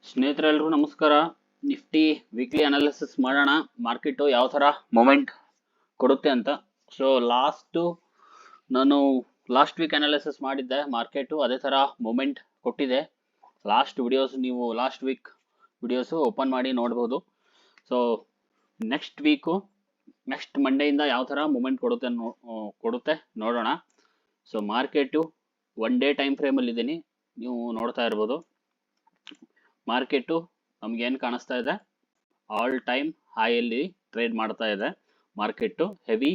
ಸ್ನೇಹಿತರೆಲ್ಲರೂ ನಮಸ್ಕಾರ. Nifty weekly analysis ಮಾಡೋಣ. Market ಯಾವ ಥರ ಮೊಮೆಂಟ್ ಕೊಡುತ್ತೆ ಅಂತ. ಸೊ ನಾನು ಲಾಸ್ಟ್ ವೀಕ್ ಅನಾಲಿಸಿಸ್ ಮಾಡಿದ್ದೆ. ಮಾರ್ಕೆಟು ಅದೇ ಥರ ಮೊಮೆಂಟ್ ಕೊಟ್ಟಿದೆ. ಲಾಸ್ಟ್ ವೀಕ್ ವಿಡಿಯೋಸು ಓಪನ್ ಮಾಡಿ ನೋಡ್ಬೋದು. ಸೊ ನೆಕ್ಸ್ಟ್ ಮಂಡೆಯಿಂದ ಯಾವ ಥರ ಮೂಮೆಂಟ್ ಕೊಡುತ್ತೆ ನೋಡೋಣ. ಸೊ ಮಾರ್ಕೆಟು 1 ಡೇ ಟೈಮ್ ಫ್ರೇಮಲ್ಲಿ ಇದ್ದೀನಿ, ನೀವು ನೋಡ್ತಾ ಇರ್ಬೋದು. ಮಾರ್ಕೆಟು ನಮ್ಗೇನು ಕಾಣಿಸ್ತಾ ಇದೆ, ಆಲ್ ಟೈಮ್ ಹೈಯಲ್ಲಿ ಟ್ರೇಡ್ ಮಾಡ್ತಾ ಇದೆ. ಮಾರ್ಕೆಟು ಹೆವಿ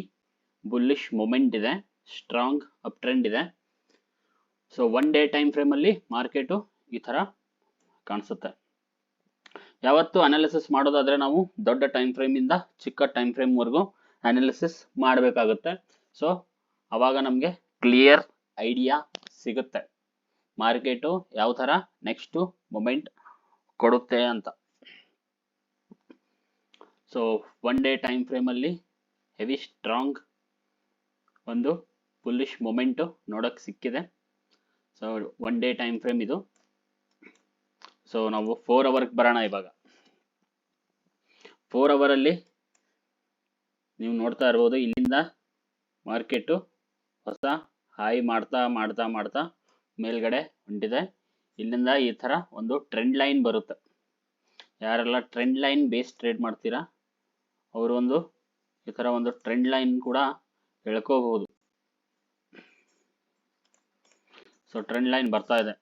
ಬುಲ್ಲಿಶ್ ಮೂಮೆಂಟ್ ಇದೆ, ಸ್ಟ್ರಾಂಗ್ ಅಪ್ ಟ್ರೆಂಡ್ ಇದೆ. ಸೊ 1 ಡೇ ಟೈಮ್ ಫ್ರೇಮಲ್ಲಿ ಮಾರ್ಕೆಟು ಈ ಥರ ಕಾಣಿಸುತ್ತೆ. ಯಾವತ್ತು ಅನಾಲಿಸಿಸ್ ಮಾಡೋದಾದ್ರೆ ನಾವು ದೊಡ್ಡ ಟೈಮ್ ಫ್ರೇಮಿಂದ ಚಿಕ್ಕ ಟೈಮ್ ಫ್ರೇಮ್ವರೆಗೂ ಅನಾಲಿಸಿಸ್ ಮಾಡಬೇಕಾಗುತ್ತೆ. ಸೊ ಅವಾಗ ನಮಗೆ ಕ್ಲಿಯರ್ ಐಡಿಯಾ ಸಿಗುತ್ತೆ ಮಾರ್ಕೆಟು ಯಾವ ಥರ ನೆಕ್ಸ್ಟು ಮೊಮೆಂಟ್ ಕೊಡುತ್ತೆ ಅಂತ. ಸೊ 1 ಡೇ ಟೈಮ್ ಫ್ರೇಮಲ್ಲಿ ಹೆವಿ ಸ್ಟ್ರಾಂಗ್ ಒಂದು ಬುಲ್ಲಿಶ್ ಮೊಮೆಂಟು ನೋಡೋಕ್ಕೆ ಸಿಕ್ಕಿದೆ. ಸೊ 1 ಡೇ ಟೈಮ್ ಫ್ರೇಮ್ ಇದು. ಸೊ ನಾವು 4 ಅವರ್ಗೆ ಬರೋಣ. ಇವಾಗ 4 ಅವರಲ್ಲಿ ನೀವು ನೋಡ್ತಾ ಇರ್ಬೋದು, ಇಲ್ಲಿಂದ ಮಾರ್ಕೆಟು ಹೊಸ ಹೈ ಮಾಡ್ತಾ ಮೇಲ್ಗಡೆ ಹೊಂಟಿದೆ. ಇಲ್ಲಿಂದ ಈ ಥರ ಒಂದು ಟ್ರೆಂಡ್ ಲೈನ್ ಬರುತ್ತೆ. ಯಾರೆಲ್ಲ ಟ್ರೆಂಡ್ ಲೈನ್ ಬೇಸ್ ಟ್ರೇಡ್ ಮಾಡ್ತೀರಾ ಅವರು ಈ ಥರ ಒಂದು ಟ್ರೆಂಡ್ ಲೈನ್ ಕೂಡ ಎಳ್ಕೋಬಹುದು. ಸೊ ಟ್ರೆಂಡ್ ಲೈನ್ ಬರ್ತಾ ಇದೆ.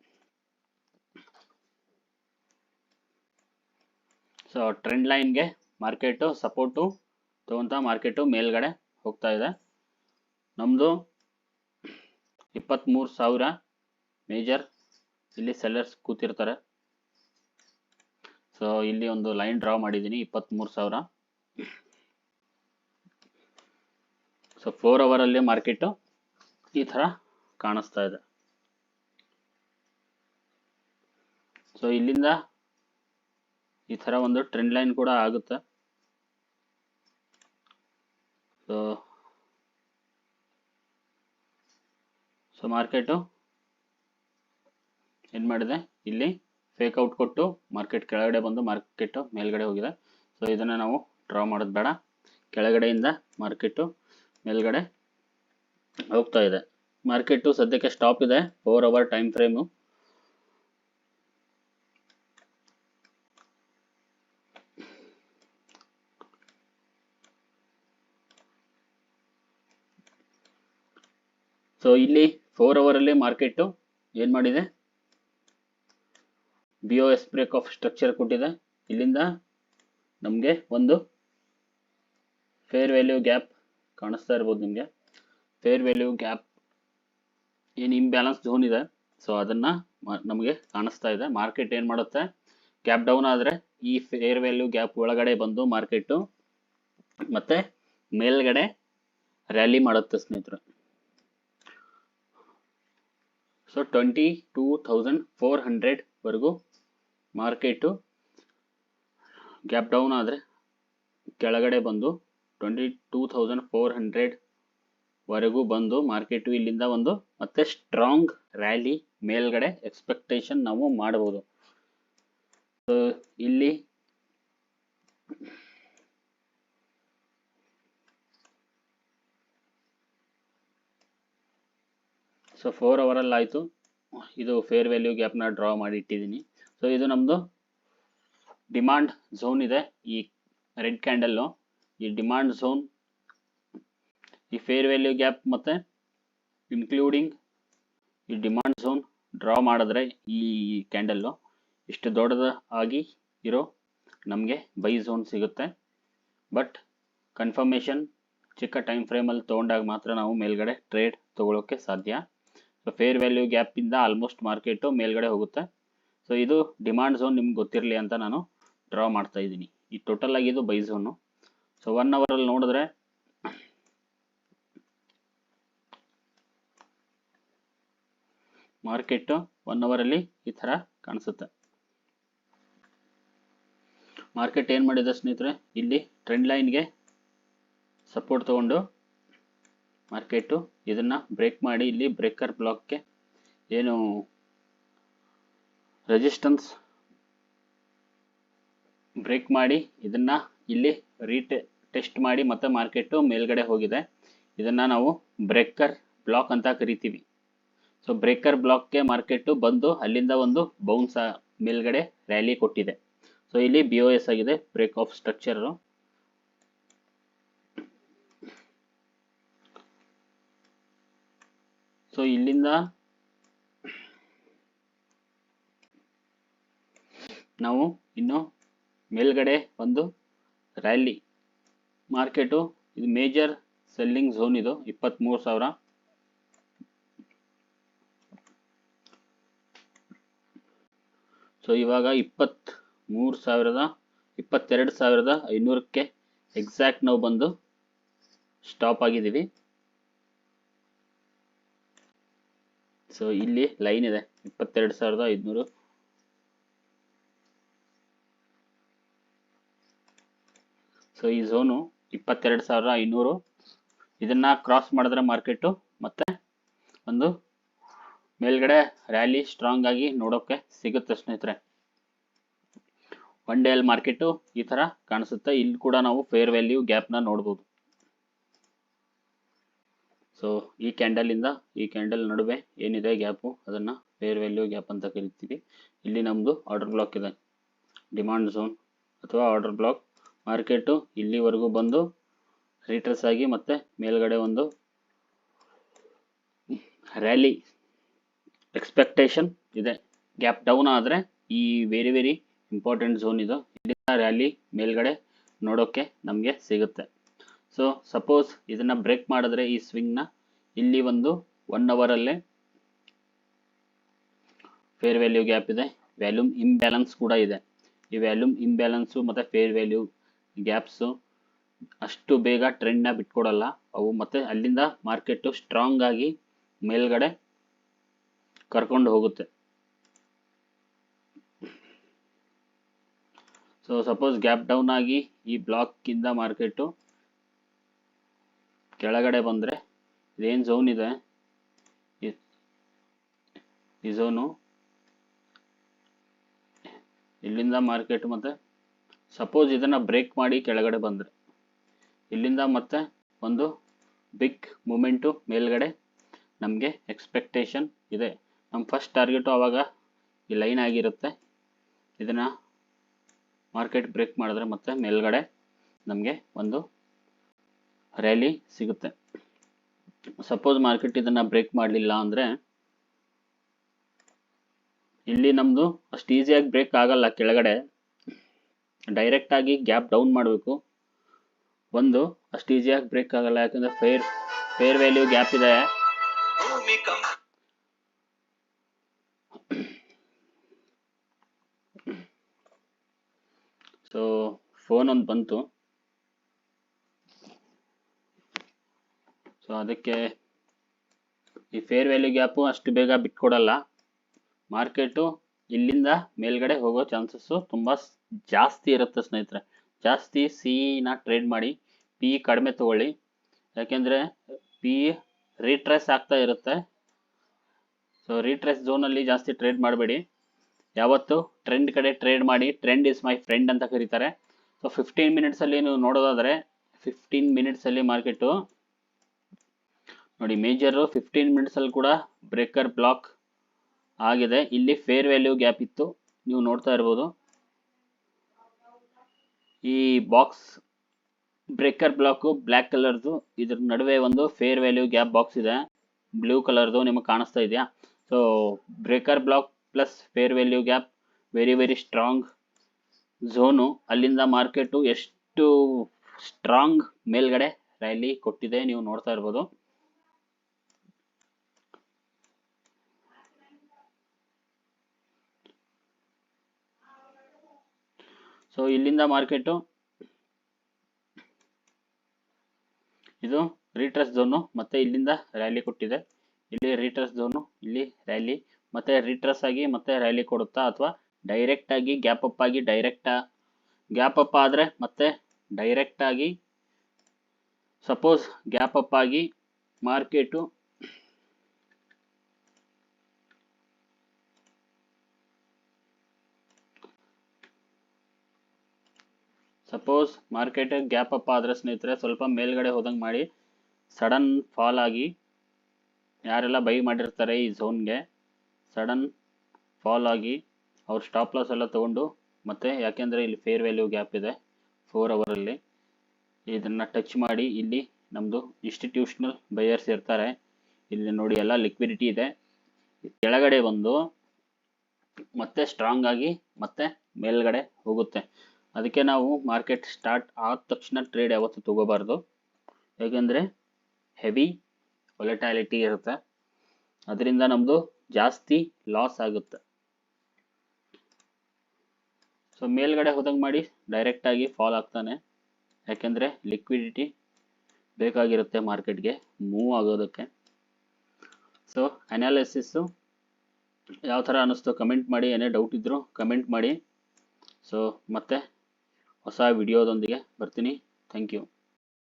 ಸೊ ಟ್ರೆಂಡ್ ಲೈನ್ಗೆ ಮಾರ್ಕೆಟು ಸಪೋರ್ಟು ತಗೊಂತ ಮಾರ್ಕೆಟು ಮೇಲ್ಗಡೆ ಹೋಗ್ತಾ ಇದೆ. ನಮ್ಮದು 23,000 ಮೇಜರ್ ಇಲ್ಲಿ ಸೆಲ್ಲರ್ಸ್ ಕೂತಿರ್ತಾರೆ. ಸೊ ಇಲ್ಲಿ ಒಂದು ಲೈನ್ ಡ್ರಾ ಮಾಡಿದ್ದೀನಿ, 23,000. ಸೊ 4 ಅವರಲ್ಲಿ ಮಾರ್ಕೆಟು ಈ ಥರ ಕಾಣಿಸ್ತಾ ಇದೆ. ಸೊ ಇಲ್ಲಿಂದ ಈ ಥರ ಒಂದು ಟ್ರೆಂಡ್ ಲೈನ್ ಕೂಡ ಆಗುತ್ತೆ. ಸೊ ಮಾರ್ಕೆಟು ಏನು ಮಾಡಿದೆ, ಇಲ್ಲಿ ಫೇಕ್ ಔಟ್ ಕೊಟ್ಟು ಮಾರ್ಕೆಟ್ ಕೆಳಗಡೆ ಬಂದು ಮಾರ್ಕೆಟು ಮೇಲ್ಗಡೆ ಹೋಗಿದೆ. ಸೊ ಇದನ್ನು ನಾವು ಡ್ರಾ ಮಾಡೋದು ಬೇಡ. ಕೆಳಗಡೆಯಿಂದ ಮಾರ್ಕೆಟು ಮೇಲ್ಗಡೆ ಹೋಗ್ತಾ ಇದೆ. ಮಾರ್ಕೆಟು ಸದ್ಯಕ್ಕೆ ಸ್ಟಾಪ್ ಇದೆ 4 ಅವರ್ ಟೈಮ್ ಫ್ರೇಮು. ಸೊ ಇಲ್ಲಿ 4 ಅವರಲ್ಲಿ ಮಾರ್ಕೆಟು ಏನು ಮಾಡಿದೆ, BOS ಬ್ರೇಕ್ ಆಫ್ ಸ್ಟ್ರಕ್ಚರ್ ಕೊಟ್ಟಿದೆ. ಇಲ್ಲಿಂದ ನಮಗೆ ಒಂದು ಫೇರ್ ವ್ಯಾಲ್ಯೂ ಗ್ಯಾಪ್ ಕಾಣಿಸ್ತಾ ಇರ್ಬೋದು ನಿಮಗೆ. ಫೇರ್ ವ್ಯಾಲ್ಯೂ ಗ್ಯಾಪ್ ಏನು ಇಂಬ್ಯಾಲೆನ್ಸ್ ಝೋನ್ ಇದೆ, ಸೊ ಅದನ್ನು ನಮಗೆ ಕಾಣಿಸ್ತಾ ಇದೆ. ಮಾರ್ಕೆಟ್ ಏನು ಮಾಡುತ್ತೆ, ಗ್ಯಾಪ್ ಡೌನ್ ಆದರೆ ಈ ಫೇರ್ ವ್ಯಾಲ್ಯೂ ಗ್ಯಾಪ್ ಒಳಗಡೆ ಬಂದು ಮಾರ್ಕೆಟು ಮತ್ತೆ ಮೇಲ್ಗಡೆ ರ್ಯಾಲಿ ಮಾಡುತ್ತೆ ಸ್ನೇಹಿತರೆ. ಸೊ 22,400 ವರೆಗೂ ಮಾರ್ಕೆಟು ಗ್ಯಾಪ್ ಡೌನ್ ಆದರೆ ಕೆಳಗಡೆ ಬಂದು 22,400 ವರೆಗೂ ಬಂದು ಮಾರ್ಕೆಟು ಇಲ್ಲಿಂದ ಒಂದು ಮತ್ತೆ ಸ್ಟ್ರಾಂಗ್ ರ್ಯಾಲಿ ಮೇಲ್ಗಡೆ ಎಕ್ಸ್ಪೆಕ್ಟೇಷನ್ ನಾವು ಮಾಡಬಹುದು. ಸೊ ಇಲ್ಲಿ ಸೊ 4 ಅವರಲ್ಲಿ ಆಯಿತು. ಇದು ಫೇರ್ ವ್ಯಾಲ್ಯೂ ಗ್ಯಾಪ್ನ ಡ್ರಾ ಮಾಡಿ ಇಟ್ಟಿದ್ದೀನಿ. ಸೊ ಇದು ನಮ್ಮದು ಡಿಮಾಂಡ್ ಝೋನ್ ಇದೆ. ಈ ರೆಡ್ ಕ್ಯಾಂಡಲ್ಲು ಈ ಡಿಮಾಂಡ್ ಝೋನ್, ಈ ಫೇರ್ ವ್ಯಾಲ್ಯೂ ಗ್ಯಾಪ್ ಮತ್ತು ಇನ್ಕ್ಲೂಡಿಂಗ್ ಈ ಡಿಮಾಂಡ್ ಝೋನ್ ಡ್ರಾ ಮಾಡಿದ್ರೆ ಈ ಕ್ಯಾಂಡಲ್ಲು ಇಷ್ಟು ದೊಡ್ಡದಾಗಿ ಇರೋ ನಮಗೆ ಬೈ ಝೋನ್ ಸಿಗುತ್ತೆ. ಬಟ್ ಕನ್ಫರ್ಮೇಷನ್ ಚಿಕ್ಕ ಟೈಮ್ ಫ್ರೇಮಲ್ಲಿ ತೊಗೊಂಡಾಗ ಮಾತ್ರ ನಾವು ಮೇಲ್ಗಡೆ ಟ್ರೇಡ್ ತೊಗೊಳ್ಳೋಕ್ಕೆ ಸಾಧ್ಯ. ಸೊ ಫೇರ್ ವ್ಯಾಲ್ಯೂ ಗ್ಯಾಪಿಂದ ಆಲ್ಮೋಸ್ಟ್ ಮಾರ್ಕೆಟು ಮೇಲ್ಗಡೆ ಹೋಗುತ್ತೆ. ಸೊ ಇದು ಡಿಮಾಂಡ್ ಝೋನ್ ನಿಮ್ಗೆ ಗೊತ್ತಿರಲಿ ಅಂತ ನಾನು ಡ್ರಾ ಮಾಡ್ತಾ ಇದ್ದೀನಿ. ಈ ಟೋಟಲ್ ಆಗಿ ಇದು ಬೈ ಝೋನು. ಸೊ 1 ಅವರಲ್ಲಿ ನೋಡಿದ್ರೆ ಮಾರ್ಕೆಟು 1 ಅವರಲ್ಲಿ ಈ ಥರ ಕಾಣಿಸುತ್ತೆ. ಮಾರ್ಕೆಟ್ ಏನು ಮಾಡಿದೆ ಸ್ನೇಹಿತರೆ, ಇಲ್ಲಿ ಟ್ರೆಂಡ್ ಲೈನ್ಗೆ ಸಪೋರ್ಟ್ ತಗೊಂಡು ಮಾರ್ಕೆಟು ಇದನ್ನು ಬ್ರೇಕ್ ಮಾಡಿ ಇಲ್ಲಿ ಬ್ರೇಕರ್ ಬ್ಲಾಕ್ಗೆ ಏನು ರೆಸಿಸ್ಟೆನ್ಸ್ ಬ್ರೇಕ್ ಮಾಡಿ ಇದನ್ನ ಇಲ್ಲಿ ಟೆಸ್ಟ್ ಮಾಡಿ ಮತ್ತೆ ಮಾರ್ಕೆಟ್ ಮೇಲ್ಗಡೆ ಹೋಗಿದೆ. ಇದನ್ನ ನಾವು ಬ್ರೇಕರ್ ಬ್ಲಾಕ್ ಅಂತ ಕರಿತೀವಿ. ಸೊ ಬ್ರೇಕರ್ ಬ್ಲಾಕ್ಗೆ ಮಾರ್ಕೆಟ್ ಬಂದು ಅಲ್ಲಿಂದ ಒಂದು ಬೌನ್ಸ್ ಮೇಲ್ಗಡೆ ರ್ಯಾಲಿ ಕೊಟ್ಟಿದೆ. ಸೊ ಇಲ್ಲಿ BOS ಆಗಿದೆ, ಬ್ರೇಕ್ ಆಫ್ ಸ್ಟ್ರಕ್ಚರ್. ಸೊ ಇಲ್ಲಿಂದ ನಾವು ಇನ್ನು ಮೇಲ್ಗಡೆ ಒಂದು ರ್ಯಾಲಿ ಮಾರ್ಕೆಟು, ಇದು ಮೇಜರ್ ಸೆಲ್ಲಿಂಗ್ ಝೋನ್, ಇದು 23,000. ಸೊ ಇವಾಗ 22,500ಕ್ಕೆ ಎಕ್ಸಾಕ್ಟ್ ನಾವು ಬಂದು ಸ್ಟಾಪ್ ಆಗಿದ್ದೀವಿ. ಸೊ ಇಲ್ಲಿ ಲೈನ್ ಇದೆ 22,500. ಸೊ ಈ ಝೋನು 22,500. ಇದನ್ನ ಕ್ರಾಸ್ ಮಾಡಿದ್ರೆ ಮಾರ್ಕೆಟು ಮತ್ತೆ ಒಂದು ಮೇಲ್ಗಡೆ ರ್ಯಾಲಿ ಸ್ಟ್ರಾಂಗ್ ಆಗಿ ನೋಡೋಕೆ ಸಿಗುತ್ತೆ ಸ್ನೇಹಿತರೆ. ಒನ್ ಡೇ ಅಲ್ಲಿ ಮಾರ್ಕೆಟು ಈ ತರ ಕಾಣಿಸುತ್ತೆ. ಇಲ್ಲಿ ಕೂಡ ನಾವು ಫೇರ್ ವ್ಯಾಲ್ಯೂ ಗ್ಯಾಪ್ನ ನೋಡ್ಬೋದು. ಸೊ ಈ ಕ್ಯಾಂಡಲ್ ಇಂದ ಈ ಕ್ಯಾಂಡಲ್ ನಡುವೆ ಏನಿದೆ ಗ್ಯಾಪು, ಅದನ್ನ ಫೇರ್ ವ್ಯಾಲ್ಯೂ ಗ್ಯಾಪ್ ಅಂತ ಕರಿತೀವಿ. ಇಲ್ಲಿ ನಮ್ದು ಆರ್ಡರ್ ಬ್ಲಾಕ್ ಇದೆ, ಡಿಮಾಂಡ್ ಝೋನ್ ಅಥವಾ ಆರ್ಡರ್ ಬ್ಲಾಕ್. ಮಾರ್ಕೆಟು ಇಲ್ಲಿವರೆಗೂ ಬಂದು ರಿಟ್ರೇಸ್ ಆಗಿ ಮತ್ತೆ ಮೇಲ್ಗಡೆ ಒಂದು ರ್ಯಾಲಿ ಎಕ್ಸ್ಪೆಕ್ಟೇಷನ್ ಇದೆ. ಗ್ಯಾಪ್ ಡೌನ್ ಆದರೆ ಈ ವೆರಿ ಇಂಪಾರ್ಟೆಂಟ್ ಝೋನ್ ಇದು. ಇಲ್ಲಿಂದ ರ್ಯಾಲಿ ಮೇಲ್ಗಡೆ ನೋಡೋಕೆ ನಮಗೆ ಸಿಗುತ್ತೆ. ಸೊ ಸಪೋಸ್ ಇದನ್ನ ಬ್ರೇಕ್ ಮಾಡಿದ್ರೆ ಈ ಸ್ವಿಂಗ್ನ ಇಲ್ಲಿ ಒಂದು 1 ಅವರಲ್ಲೇ ಫೇರ್ ವ್ಯಾಲ್ಯೂ ಗ್ಯಾಪ್ ಇದೆ, ವ್ಯಾಲ್ಯೂಮ್ ಇಂಬ್ಯಾಲೆನ್ಸ್ ಕೂಡ ಇದೆ. ಈ ವ್ಯಾಲ್ಯೂಮ್ ಇಂಬ್ಯಾಲೆನ್ಸು ಮತ್ತು ಫೇರ್ ವ್ಯಾಲ್ಯೂ ಗ್ಯಾಪ್ಸು ಅಷ್ಟು ಬೇಗ ಟ್ರೆಂಡ್ನ ಬಿಟ್ಕೊಡಲ್ಲ ಅವು. ಮತ್ತೆ ಅಲ್ಲಿಂದ ಮಾರ್ಕೆಟು ಸ್ಟ್ರಾಂಗ್ ಆಗಿ ಮೇಲ್ಗಡೆ ಕರ್ಕೊಂಡು ಹೋಗುತ್ತೆ. ಸೊ ಸಪೋಸ್ ಗ್ಯಾಪ್ ಡೌನ್ ಆಗಿ ಈ ಬ್ಲಾಕ್ ಇಂದ ಮಾರ್ಕೆಟು ಕೆಳಗಡೆ ಬಂದರೆ ಇದೇನು ಝೋನ್ ಇದೆ, ಈ ಝೋನು ಇಲ್ಲಿಂದ ಮಾರ್ಕೆಟ್ ಮತ್ತೆ ಸಪೋಸ್ ಇದನ್ನ ಬ್ರೇಕ್ ಮಾಡಿ ಕೆಳಗಡೆ ಬಂದರೆ ಇಲ್ಲಿಂದ ಮತ್ತೆ ಒಂದು ಬಿಗ್ ಮೂಮೆಂಟು ಮೇಲ್ಗಡೆ ನಮಗೆ ಎಕ್ಸ್ಪೆಕ್ಟೇಷನ್ ಇದೆ. ನಮ್ಮ ಫಸ್ಟ್ ಟಾರ್ಗೆಟು ಆವಾಗ ಈ ಲೈನ್ ಆಗಿರುತ್ತೆ. ಇದನ್ನ ಮಾರ್ಕೆಟ್ ಬ್ರೇಕ್ ಮಾಡಿದ್ರೆ ಮತ್ತೆ ಮೇಲ್ಗಡೆ ನಮಗೆ ಒಂದು ರ್ಯಾಲಿ ಸಿಗುತ್ತೆ. ಸಪೋಸ್ ಮಾರ್ಕೆಟ್ ಇದನ್ನ ಬ್ರೇಕ್ ಮಾಡಲಿಲ್ಲ ಅಂದರೆ ಇಲ್ಲಿ ನಮ್ಮದು ಅಷ್ಟು ಈಸಿಯಾಗಿ ಬ್ರೇಕ್ ಆಗಲ್ಲ, ಕೆಳಗಡೆ ಡೈರೆಕ್ಟ್ ಆಗಿ ಗ್ಯಾಪ್ ಡೌನ್ ಮಾಡಬೇಕು. ಒಂದು ಅಷ್ಟು ಈಸಿಯಾಗಿ ಬ್ರೇಕ್ ಆಗಲ್ಲ, ಯಾಕಂದ್ರೆ ಫೇರ್ ವ್ಯಾಲ್ಯೂ ಗ್ಯಾಪ್ ಇದೆ. ಸೊ ಫೋನ್ ಒಂದು ಬಂತು, ಸೊ ಅದಕ್ಕೆ ಈ ಫೇರ್ ವ್ಯಾಲ್ಯೂ ಗ್ಯಾಪು ಅಷ್ಟು ಬೇಗ ಬಿಟ್ಕೊಡಲ್ಲ. ಮಾರ್ಕೆಟು ಇಲ್ಲಿಂದ ಮೇಲ್ಗಡೆ ಹೋಗೋ ಚಾನ್ಸಸ್ಸು ತುಂಬ ಜಾಸ್ತಿ ಇರುತ್ತೆ ಸ್ನೇಹಿತರೆ. ಜಾಸ್ತಿ ಸಿನ ಟ್ರೇಡ್ ಮಾಡಿ, ಪಿ ಕಡಿಮೆ ತಗೊಳ್ಳಿ, ಯಾಕೆಂದರೆ ಪಿ ರೀಟ್ರೇಸ್ ಆಗ್ತಾ ಇರುತ್ತೆ. ಸೊ ರೀಟ್ರೇಸ್ ಝೋನಲ್ಲಿ ಜಾಸ್ತಿ ಟ್ರೇಡ್ ಮಾಡಬೇಡಿ. ಯಾವತ್ತು ಟ್ರೆಂಡ್ ಕಡೆ ಟ್ರೇಡ್ ಮಾಡಿ. ಟ್ರೆಂಡ್ ಇಸ್ ಮೈ ಫ್ರೆಂಡ್ ಅಂತ ಕರೀತಾರೆ. ಸೊ 15 ಮಿನಿಟ್ಸಲ್ಲಿ ನೀವು ನೋಡೋದಾದರೆ 15 ಮಿನಿಟ್ಸಲ್ಲಿ ಮಾರ್ಕೆಟು ನೋಡಿ, ಮೇಜರು 15 ಮಿನಿಟ್ಸಲ್ಲಿ ಕೂಡ ಬ್ರೇಕರ್ ಬ್ಲಾಕ್ ಆಗಿದೆ. ಇಲ್ಲಿ ಫೇರ್ ವ್ಯಾಲ್ಯೂ ಗ್ಯಾಪ್ ಇತ್ತು, ನೀವು ನೋಡ್ತಾ ಇರ್ಬೋದು. ಈ ಬಾಕ್ಸ್ ಬ್ರೇಕರ್ ಬ್ಲಾಕು ಬ್ಲ್ಯಾಕ್ ಕಲರ್ದು, ಇದ್ರ ನಡುವೆ ಒಂದು ಫೇರ್ ವ್ಯಾಲ್ಯೂ ಗ್ಯಾಪ್ ಬಾಕ್ಸ್ ಇದೆ, ಬ್ಲೂ ಕಲರ್ದು, ನಿಮಗೆ ಕಾಣಿಸ್ತಾ ಇದೆಯಾ? So breaker block plus fair value gap very strong zone. ಅಲ್ಲಿಂದ ಮಾರ್ಕೆಟು ಎಷ್ಟು ಸ್ಟ್ರಾಂಗ್ ಮೇಲ್ಗಡೆ ರ್ಯಾಲಿ ಕೊಟ್ಟಿದೆ ನೀವು ನೋಡ್ತಾ ಇರ್ಬೋದು. ಸೊ ಇಲ್ಲಿಂದ ಮಾರ್ಕೆಟು ಇದು ರೀಟ್ರೇಸ್ ಝೋನು, ಮತ್ತೆ ಇಲ್ಲಿಂದ ರ್ಯಾಲಿ ಕೊಟ್ಟಿದೆ. ಇಲ್ಲಿ ರೀಟ್ರೇಸ್ ಝೋನು, ಇಲ್ಲಿ ರ್ಯಾಲಿ, ಮತ್ತೆ ರೀಟ್ರೇಸ್ ಆಗಿ ಮತ್ತೆ ರ್ಯಾಲಿ ಕೊಡುತ್ತಾ, ಅಥವಾ ಡೈರೆಕ್ಟ್ ಆಗಿ ಗ್ಯಾಪ್ ಅಪ್ ಆಗಿ ಗ್ಯಾಪ್ ಅಪ್ ಆದರೆ ಮತ್ತೆ ಡೈರೆಕ್ಟ್ ಆಗಿ, ಸಪೋಸ್ ಗ್ಯಾಪ್ ಅಪ್ ಆಗಿ market suppose market gap up ಆದರೆ ಸ್ನೇಹಿತರೆ ಸ್ವಲ್ಪ ಮೇಲ್ಗಡೆ ಹೋದಂಗೆ ಮಾಡಿ ಸಡನ್ ಫಾಲ್ ಆಗಿ ಯಾರೆಲ್ಲ ಬೈ ಮಾಡಿರ್ತಾರೆ ಈ ಝೋನ್ಗೆ ಸಡನ್ ಫಾಲ್ ಆಗಿ ಅವ್ರು ಸ್ಟಾಪ್ ಲಾಸ್ ಎಲ್ಲ ತೊಗೊಂಡು ಮತ್ತೆ ಯಾಕೆಂದರೆ ಇಲ್ಲಿ ಫೇರ್ ವ್ಯಾಲ್ಯೂ ಗ್ಯಾಪ್ ಇದೆ 4 ಅವರಲ್ಲಿ ಇದನ್ನು ಟಚ್ ಮಾಡಿ ಇಲ್ಲಿ ನಮ್ಮದು ಇನ್ಸ್ಟಿಟ್ಯೂಷನಲ್ ಬೈಯರ್ಸ್ ಇರ್ತಾರೆ. ಇಲ್ಲಿ ನೋಡಿ ಎಲ್ಲ ಲಿಕ್ವಿಡಿಟಿ ಇದೆ. ಕೆಳಗಡೆ ಬಂದು ಮತ್ತೆ ಸ್ಟ್ರಾಂಗ್ ಆಗಿ ಮತ್ತೆ ಮೇಲ್ಗಡೆ ಹೋಗುತ್ತೆ. ಅದಕ್ಕೆ ನಾವು ಮಾರ್ಕೆಟ್ ಸ್ಟಾರ್ಟ್ ಆದ ತಕ್ಷಣ ಟ್ರೇಡ್ ಯಾವತ್ತೂ ತಗೋಬಾರ್ದು, ಯಾಕೆಂದರೆ ಹೆವಿ ವೊಲಟಾಲಿಟಿ ಇರುತ್ತೆ, ಅದರಿಂದ ನಮ್ಮದು ಜಾಸ್ತಿ ಲಾಸ್ ಆಗುತ್ತೆ. ಸೊ ಮೇಲ್ಗಡೆ ಹೋದಂಗೆ ಮಾಡಿ ಡೈರೆಕ್ಟಾಗಿ ಫಾಲ್ ಆಗ್ತಾನೆ, ಯಾಕೆಂದರೆ ಲಿಕ್ವಿಡಿಟಿ ಬೇಕಾಗಿರುತ್ತೆ ಮಾರ್ಕೆಟ್ಗೆ ಮೂವ್ ಆಗೋದಕ್ಕೆ. ಸೊ ಅನಾಲಿಸಿಸ್ಸು ಯಾವ ಥರ ಅನ್ನಿಸ್ತು ಕಮೆಂಟ್ ಮಾಡಿ, ಏನೇ ಡೌಟ್ ಇದ್ದರೂ ಕಮೆಂಟ್ ಮಾಡಿ. ಸೊ ಮತ್ತೆ ಹೊಸ ವಿಡಿಯೋದೊಂದಿಗೆ ಬರ್ತೀನಿ. Thank you.